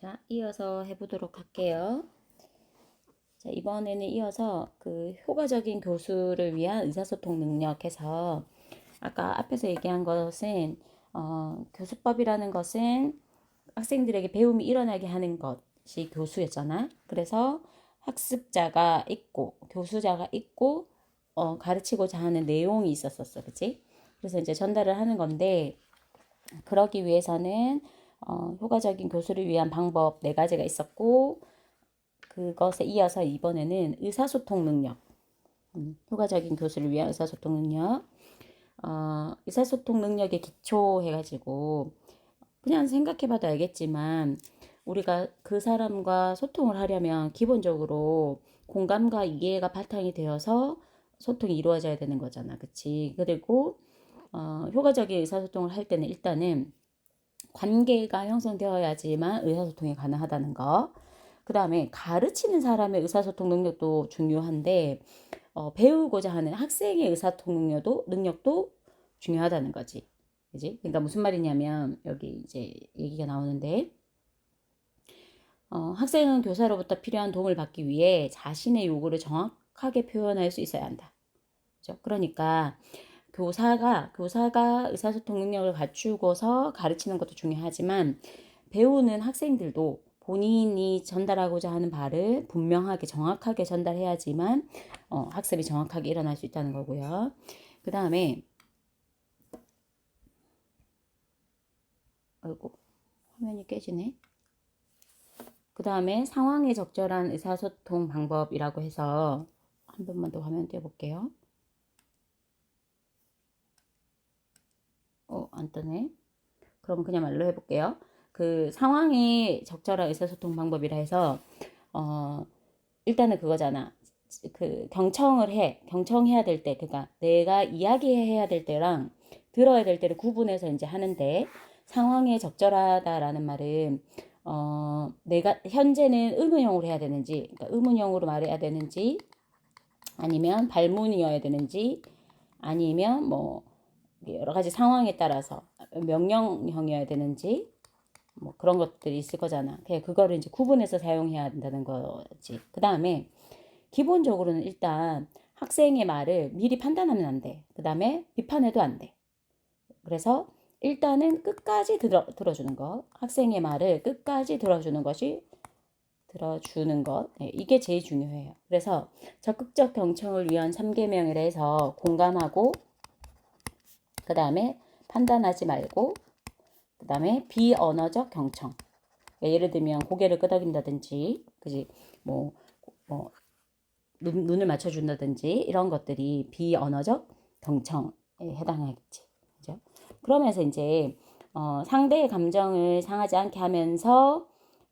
자, 이어서 해보도록 할게요. 자, 이번에는 이어서 그 효과적인 교수를 위한 의사소통 능력에서 아까 앞에서 얘기한 것은 교수법이라는 것은 학생들에게 배움이 일어나게 하는 것이 교수였잖아. 그래서 학습자가 있고 교수자가 있고 가르치고자 하는 내용이 있었었어. 그치? 그래서 이제 전달을 하는 건데 그러기 위해서는 효과적인 교수를 위한 방법 네 가지가 있었고 그것에 이어서 이번에는 의사소통 능력, 효과적인 교수를 위한 의사소통 능력, 의사소통 능력의 기초 해가지고 그냥 생각해봐도 알겠지만 우리가 그 사람과 소통을 하려면 기본적으로 공감과 이해가 바탕이 되어서 소통이 이루어져야 되는 거잖아, 그치? 그리고 효과적인 의사소통을 할 때는 일단은 관계가 형성되어야지만 의사소통이 가능하다는 거. 그 다음에 가르치는 사람의 의사소통 능력도 중요한데 배우고자 하는 학생의 의사소통 능력도 중요하다는 거지. 그지? 그러니까 무슨 말이냐면 여기 이제 얘기가 나오는데 학생은 교사로부터 필요한 도움을 받기 위해 자신의 요구를 정확하게 표현할 수 있어야 한다. 그죠? 그러니까 교사가 의사소통 능력을 갖추고서 가르치는 것도 중요하지만 배우는 학생들도 본인이 전달하고자 하는 바를 분명하게 정확하게 전달해야지만 학습이 정확하게 일어날 수 있다는 거고요. 그 다음에 아이고 화면이 깨지네. 그 다음에 상황에 적절한 의사소통 방법이라고 해서 한 번만 더 화면 띄워볼게요. 안 뜨네. 그럼 그냥 말로 해볼게요. 그 상황에 적절한 의사소통 방법이라 해서 일단은 그거잖아. 그 경청해야 될 때, 그러니까 내가 이야기해야 될 때랑 들어야 될 때를 구분해서 이제 하는데 상황에 적절하다라는 말은 내가 현재는 의문형으로 해야 되는지, 그러니까 의문형으로 말해야 되는지, 아니면 발문이어야 되는지, 아니면 뭐 여러 가지 상황에 따라서 명령형이어야 되는지 뭐 그런 것들이 있을 거잖아. 그거를 이제 구분해서 사용해야 한다는 거지. 그 다음에 기본적으로는 일단 학생의 말을 미리 판단하면 안 돼. 그 다음에 비판해도 안 돼. 그래서 일단은 끝까지 들어주는 것. 학생의 말을 끝까지 들어주는 것. 네, 이게 제일 중요해요. 그래서 적극적 경청을 위한 3계명이라 해서 공감하고 그 다음에 판단하지 말고 그 다음에 비언어적 경청. 예를 들면 고개를 끄덕인다든지, 그지? 뭐, 눈을 맞춰준다든지 이런 것들이 비언어적 경청에 해당하겠지. 그죠? 그러면서 이제 상대의 감정을 상하지 않게 하면서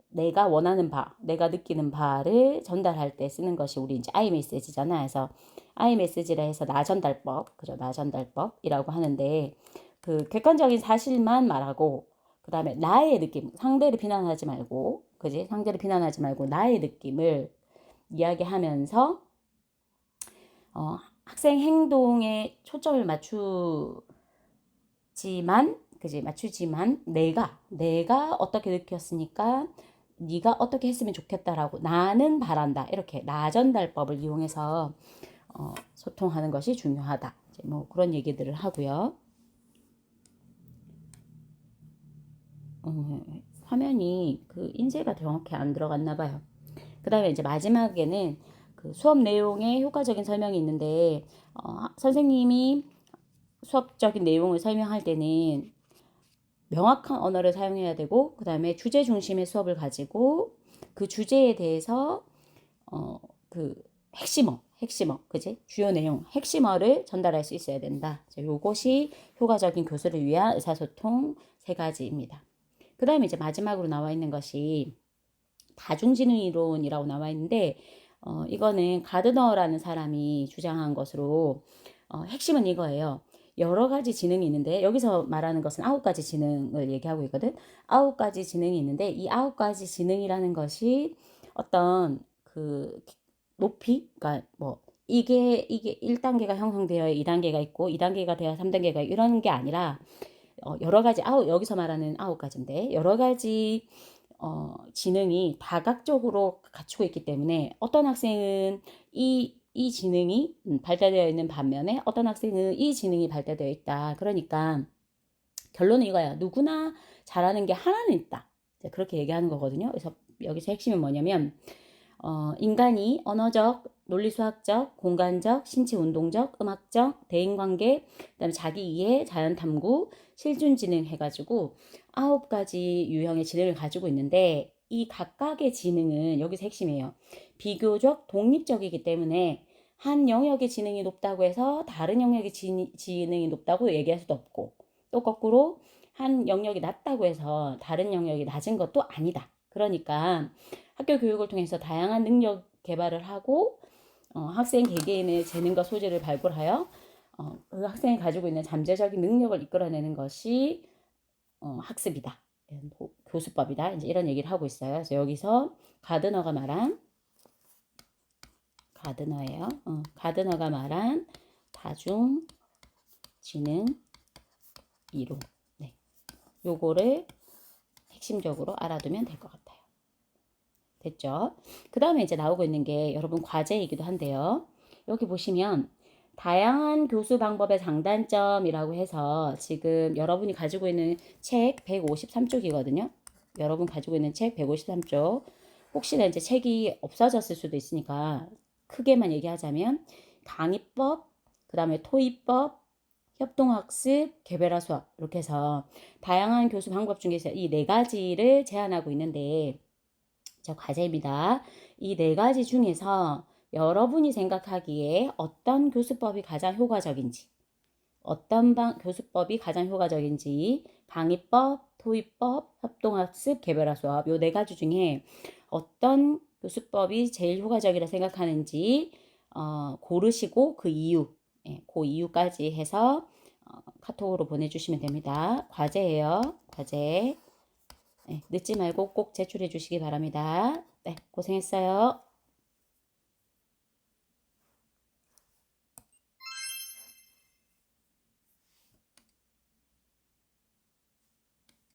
내가 원하는 바, 내가 느끼는 바를 전달할 때 쓰는 것이 우리 이제 아이 메시지잖아. 그래서 아이 메시지라 해서 나전달법, 그죠? 나전달법이라고 하는데 그 객관적인 사실만 말하고 그 다음에 나의 느낌, 상대를 비난하지 말고, 그지? 상대를 비난하지 말고 나의 느낌을 이야기하면서 학생 행동에 초점을 맞추지만 내가 어떻게 느꼈으니까 네가 어떻게 했으면 좋겠다라고 나는 바란다 이렇게 나전달법을 이용해서 소통하는 것이 중요하다. 이제 뭐 그런 얘기들을 하고요. 화면이 그 인쇄가 정확히 안 들어갔나 봐요. 그 다음에 이제 마지막에는 그 수업 내용에 효과적인 설명이 있는데 선생님이 수업적인 내용을 설명할 때는 명확한 언어를 사용해야 되고 그 다음에 주제 중심의 수업을 가지고 그 주제에 대해서 그 핵심어, 그지? 주요 내용, 핵심어를 전달할 수 있어야 된다. 요것이 효과적인 교수를 위한 의사소통 세 가지입니다. 그 다음에 이제 마지막으로 나와 있는 것이 다중지능 이론이라고 나와 있는데 이거는 가드너라는 사람이 주장한 것으로 핵심은 이거예요. 여러 가지 지능이 있는데 여기서 말하는 것은 9가지 지능을 얘기하고 있거든. 9가지 지능이 있는데 이 9가지 지능이라는 것이 어떤 그 높이, 그러니까 뭐 이게 1단계가 형성되어 2단계가 있고 2단계가 돼야 3단계가 이런 게 아니라 여러 가지 여기서 말하는 9가지인데 여러 가지 지능이 다각적으로 갖추고 있기 때문에 어떤 학생은 이 지능이 발달되어 있는 반면에 어떤 학생은 이 지능이 발달되어 있다. 그러니까 결론은 이거야. 누구나 잘하는 게 하나는 있다. 그렇게 얘기하는 거거든요. 그래서 여기서 핵심은 뭐냐면 인간이 언어적, 논리수학적, 공간적, 신체운동적, 음악적, 대인관계, 그다음에 자기이해, 자연탐구, 실준지능 해가지고 9가지 유형의 지능을 가지고 있는데 이 각각의 지능은 여기서 핵심이에요. 비교적 독립적이기 때문에 한 영역의 지능이 높다고 해서 다른 영역의 지능이 높다고 얘기할 수도 없고 또 거꾸로 한 영역이 낮다고 해서 다른 영역이 낮은 것도 아니다. 그러니까 학교 교육을 통해서 다양한 능력 개발을 하고 학생 개개인의 재능과 소질을 발굴하여 그 학생이 가지고 있는 잠재적인 능력을 이끌어내는 것이 학습이다. 교수법이다. 이제 이런 얘기를 하고 있어요. 그래서 여기서 가드너예요. 가드너가 말한 다중 지능 이론. 네. 요거를 핵심적으로 알아두면 될 것 같아요. 됐죠? 그 다음에 이제 나오고 있는 게 여러분 과제이기도 한데요. 여기 보시면 다양한 교수 방법의 장단점이라고 해서 지금 여러분이 가지고 있는 책 153쪽이거든요. 여러분 가지고 있는 책 153쪽. 혹시나 이제 책이 없어졌을 수도 있으니까 크게만 얘기하자면 강의법, 그 다음에 토의법, 협동학습, 개별화 수업 이렇게 해서 다양한 교수 방법 중에서 이 4가지를 제안하고 있는데 자, 과제입니다. 이 4가지 중에서 여러분이 생각하기에 어떤 교수법이 가장 효과적인지, 어떤 교수법이 가장 효과적인지, 강의법, 토의법, 협동학습, 개별화 수업 요 4가지 중에 어떤 교수법이 제일 효과적이라 생각하는지 고르시고 그 이유, 그 이유까지 해서 카톡으로 보내주시면 됩니다. 과제예요. 과제. 늦지 말고 꼭 제출해 주시기 바랍니다. 네, 고생했어요.